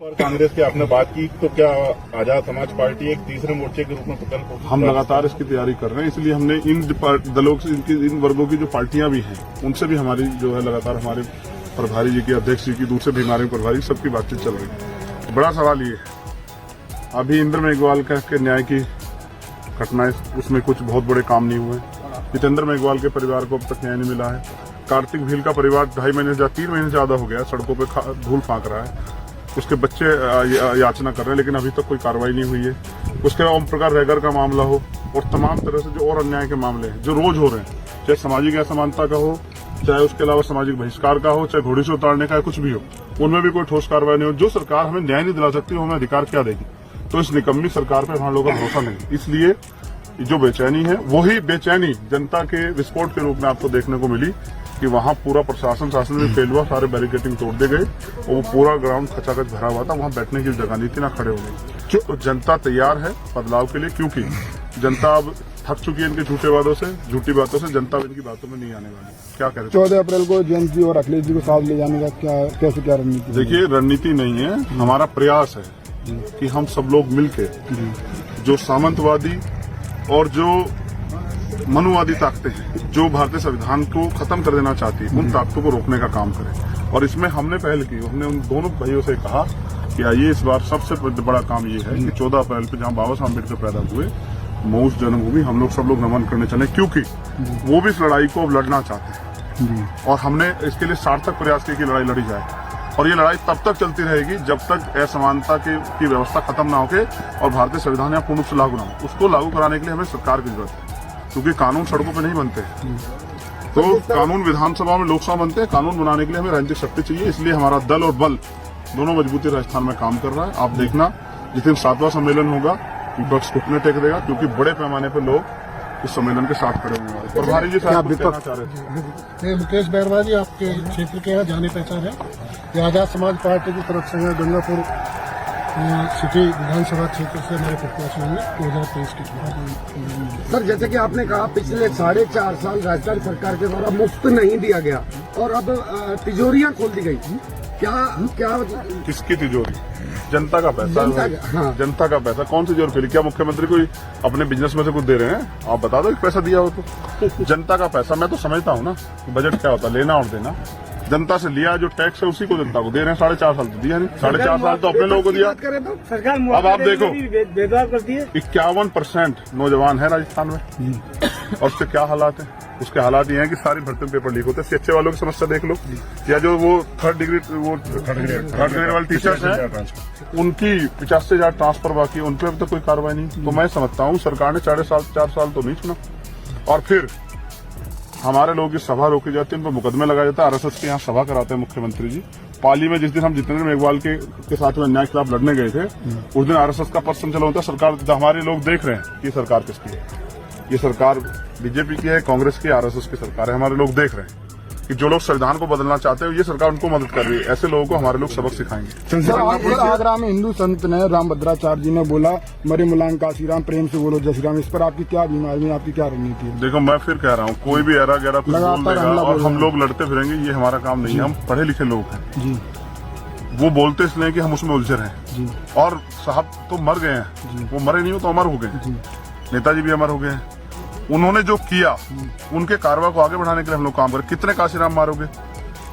पर कांग्रेस की आपने बात की तो क्या आजाद समाज पार्टी एक तीसरे मोर्चे के रूप में प्रकल्प हम लगातार इसकी तैयारी कर रहे हैं, इसलिए हमने इन दलों से इन वर्गों की जो पार्टियां भी हैं उनसे भी हमारी जो है लगातार हमारे प्रभारी जी की, अध्यक्ष जी की, दूसरे भी हमारे प्रभारी सबकी बातचीत चल रही है। बड़ा सवाल ये है अभी इंद्र मेघवाल के न्याय की घटनाएं, उसमें कुछ बहुत बड़े काम नहीं हुए। जितेंद्र मेघवाल के परिवार को अब तक न्याय नहीं मिला है। कार्तिक भील का परिवार 2.5 महीने से 3 महीने से ज्यादा हो गया, सड़कों पे धूल फांक रहा है। उसके बच्चे याचना कर रहे हैं, लेकिन अभी तक कोई कार्रवाई नहीं हुई है। उसके बाद ओम प्रकाश रैगर का मामला हो और तमाम तरह से जो और अन्याय के मामले हैं जो रोज हो रहे हैं, चाहे सामाजिक असमानता का हो, चाहे उसके अलावा सामाजिक बहिष्कार का हो, चाहे घोड़े से उतारने का, कुछ भी हो, उनमें भी कोई ठोस कार्रवाई नहीं हो। जो सरकार हमें न्याय नहीं दिला सकती वो हमें अधिकार क्या देगी? तो इस निकम्मी सरकार पर हम लोगों का भरोसा नहीं। इसलिए जो बेचैनी है वही बेचैनी जनता के विस्फोट के रूप में आपको देखने को मिली कि वहां पूरा प्रशासन शासन में फेल हुआ, सारे बैरिकेटिंग तोड़ दे गए और वो पूरा ग्राउंड खचाखच भरा हुआ था। वहां बैठने की जगह नहीं थी, ना खड़े हो गए। तो जनता तैयार है बदलाव के लिए, क्योंकि जनता अब थक चुकी है इनके झूठे वादों से, झूठी बातों से। जनता इनकी बातों में नहीं आने वाली। क्या कह रहे 14 अप्रैल को जयंत जी और अखिलेश जी को साथ ले जाने का क्या रणनीति? देखिए, रणनीति नहीं है, हमारा प्रयास है कि हम सब लोग मिलके जो सामंतवादी और जो मनुवादी ताकतें हैं, जो भारतीय संविधान को खत्म कर देना चाहती है, उन ताकतों को रोकने का काम करें। और इसमें हमने पहल की, हमने उन दोनों भाइयों से कहा कि आइए इस बार सबसे बड़ा काम ये है कि 14 अप्रैल को जहां बाबा साहब अम्बेडकर पैदा हुए, मऊ जन्मभूमि, हम लोग सब लोग नमन करने चले, क्योंकि वो भी इस लड़ाई को अब लड़ना चाहते हैं। और हमने इसके लिए सार्थक प्रयास किया कि लड़ाई लड़ी जाए। और ये लड़ाई तब तक चलती रहेगी जब तक असमानता की व्यवस्था खत्म ना होके और भारतीय संविधान या पूर्ण रूप से लागू ना हो। उसको लागू कराने के लिए हमें सरकार की जरूरत है, क्योंकि कानून सड़कों पे नहीं बनते। तो कानून विधानसभा में, लोकसभा बनते हैं। कानून बनाने के लिए हमें राजनीतिक शक्ति चाहिए। इसलिए हमारा दल और बल दोनों मजबूती राजस्थान में काम कर रहा है। आप देखना जिस दिन 7वां सम्मेलन होगा, विपक्ष घुटने टेक देगा, क्योंकि बड़े पैमाने पर लोग इस सम्मेलन के साथ खड़े होंगे। प्रभारी जी साहब कुछ कहना चाह रहे थे। मुकेश बैरवा जी, आपके क्षेत्र के यहाँ जाने पहचान है कि आजाद समाज पार्टी की तरफ से गंगापुर सिटी विधानसभा क्षेत्र से हमारे प्रत्याशी होंगे 2023 के चुनाव। सर, जैसे कि आपने कहा पिछले 4.5 साल राजस्थान सरकार के द्वारा मुफ्त नहीं दिया गया और अब तिजोरियां खोल दी गई। क्या किसकी तिजोरी? जनता का पैसा। हाँ। जनता का पैसा कौन सी तिजोरी खोली? क्या मुख्यमंत्री कोई अपने बिजनेस में से कुछ दे रहे हैं? आप बता दो पैसा दिया हो तो। जनता का पैसा, मैं तो समझता हूँ ना बजट क्या होता है, लेना और देना। जनता से लिया जो टैक्स है उसी को जनता को दे रहे हैं। 4.5 साल तो दिया नहीं, 4.5 साल तो अपने लोगों को दिया। अब आप देखो 51% नौजवान है राजस्थान में, और उसके क्या हालात है? उसके हालात ये हैं कि सारी भर्ती में पेपर लीक होते हैं। अच्छे वालों की समस्या देख लो, या जो वो थर्ड ग्रेड वाले टीचर्स हैं, उनकी 85,000 ट्रांसफर बाकी, उन पर अब तक कोई कार्रवाई नहीं। तो मैं समझता हूँ सरकार ने 4.5 साल तो नहीं सुना। और फिर हमारे लोगों की सभा रोकी जाती है, उन पर मुकदमे लगाया जाता है। आरएसएस के यहाँ सभा कराते हैं मुख्यमंत्री जी। पाली में जिस दिन हम जितेंद्र मेघवाल के साथ में अन्याय के खिलाफ लड़ने गए थे, उस दिन आरएसएस का पद संचालन होता है। सरकार, हमारे लोग देख रहे हैं कि सरकार किसकी है। ये सरकार बीजेपी की है, कांग्रेस की, आरएसएस की सरकार है। हमारे लोग देख रहे हैं कि जो लोग संविधान को बदलना चाहते हैं, ये सरकार उनको मदद कर रही है। ऐसे लोगों को हमारे लोग सबक सिखाएंगे। सर, आगरा में हिंदू संत ने रामभद्राचार्य जी ने बोला, मरे मुलायम काशीराम, प्रेम से बोलो जय श्री राम। इस पर आपकी क्या बीमारी, आपकी क्या रणनीति है? देखो, मैं फिर कह रहा हूँ, कोई भी ऐरा गहरा कुछ बोल देगा और हम लोग लड़ते फिरेंगे, ये हमारा काम नहीं है। हम पढ़े लिखे लोग हैं जी। वो बोलते इसलिए कि हम उसमें उलझे रहे जी। और साहब तो मर गए हैं, वो मरे नहीं हो तो अमर हो गए। नेताजी भी अमर हो गए हैं। उन्होंने जो किया, उनके कारवा को आगे बढ़ाने के लिए हम लोग काम करें। कितने काशीराम मारोगे?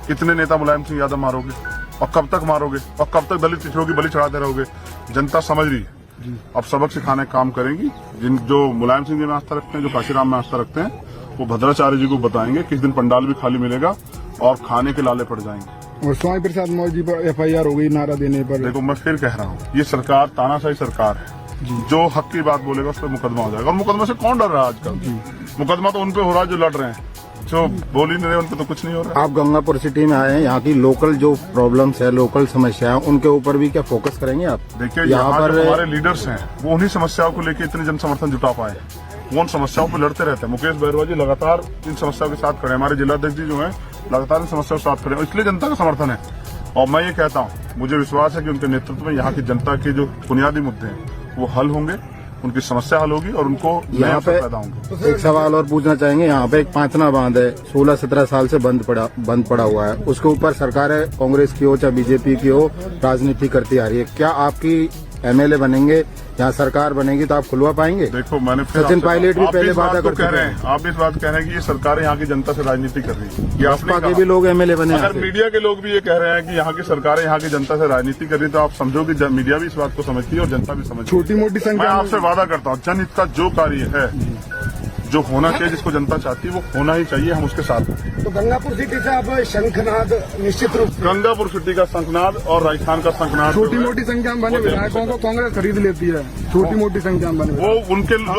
कितने नेता मुलायम सिंह यादव मारोगे? और कब तक मारोगे? और कब तक दलित पिछड़ों की बलि चढ़ाते रहोगे? जनता समझ रही है। अब सबक सिखाने का काम करेंगी। जो मुलायम सिंह जी में आस्था रखते हैं, जो काशीराम में आस्था रखते हैं, वो भद्राचार्य जी को बताएंगे। किस दिन पंडाल भी खाली मिलेगा और खाने के लाले पड़ जाएंगे। और स्वामी प्रसाद मौर्य जी पर FIR हो गई नारा देने पर। देखो, मैं फिर कह रहा हूँ, ये सरकार तानाशाही सरकार है। जो हक की बात बोलेगा उस पर मुकदमा हो जाएगा। और मुकदमा से कौन डर रहा है आजकल? मुकदमा तो उन पे हो रहा है जो लड़ रहे हैं। जो बोल ही नहीं रहे उन पे तो कुछ नहीं हो रहा। आप गंगापुर सिटी में आए हैं, यहाँ की लोकल जो प्रॉब्लम्स है, लोकल समस्या है, उनके ऊपर भी क्या फोकस करेंगे आप? देखिए, यहाँ पर हमारे लीडर्स हैं, वो उन्हीं समस्याओं को लेकर इतने जन समर्थन जुटा पाए। वो उन समस्याओं पर लड़ते रहते हैं। मुकेश बैरवा जी लगातार इन समस्याओं के साथ खड़े हैं। हमारे जिलाध्यक्ष जी जो है लगातार इन समस्याओं के साथ खड़े हैं, इसलिए जनता का समर्थन है। और मैं ये कहता हूँ, मुझे विश्वास है कि उनके नेतृत्व में यहाँ की जनता के जो बुनियादी मुद्दे हैं वो हल होंगे। उनकी समस्या हल होगी और उनको नए यहाँ अवसर पे पैदा होंगे। एक सवाल और पूछना चाहेंगे। यहाँ पे एक पांचना बांध है, 16-17 साल से बंद पड़ा हुआ है। उसके ऊपर सरकारें कांग्रेस की हो चाहे बीजेपी की हो राजनीति करती आ रही है। क्या आपकी एमएलए बनेंगे, यहाँ सरकार बनेगी तो आप खुलवा पाएंगे? देखो, मैंने फिर सचिन आपसे- पायलट भी आप पहले इस बात वादा को कर कह चुके रहे हैं। हैं, आप इस बात कह रहे हैं कि ये सरकार यहाँ की जनता से राजनीति कर रही है। ये आपने बसपा के कहा। भी लोग एमएलए बने यहाँ अगर से। मीडिया के लोग भी ये कह रहे हैं कि यहाँ की सरकार यहाँ की जनता से राजनीति कर रही है, तो आप समझो कि मीडिया भी इस बात को समझती है और जनता भी समझती है। छोटी मोटी मैं संख्या में- आपसे वादा करता हूँ, जनहित का जो कार्य है, जो होना चाहिए, जिसको जनता चाहती है, वो होना ही चाहिए। हम उसके साथ हैं। तो गंगापुर सिटी से अब शंखनाद निश्चित रूप से गंगापुर सिटी का शंखनाद और राजस्थान का शंखनाद छोटी मोटी संख्या में बने विधायकों को कांग्रेस खरीद लेती है। छोटी मोटी संख्या में बने वो उनके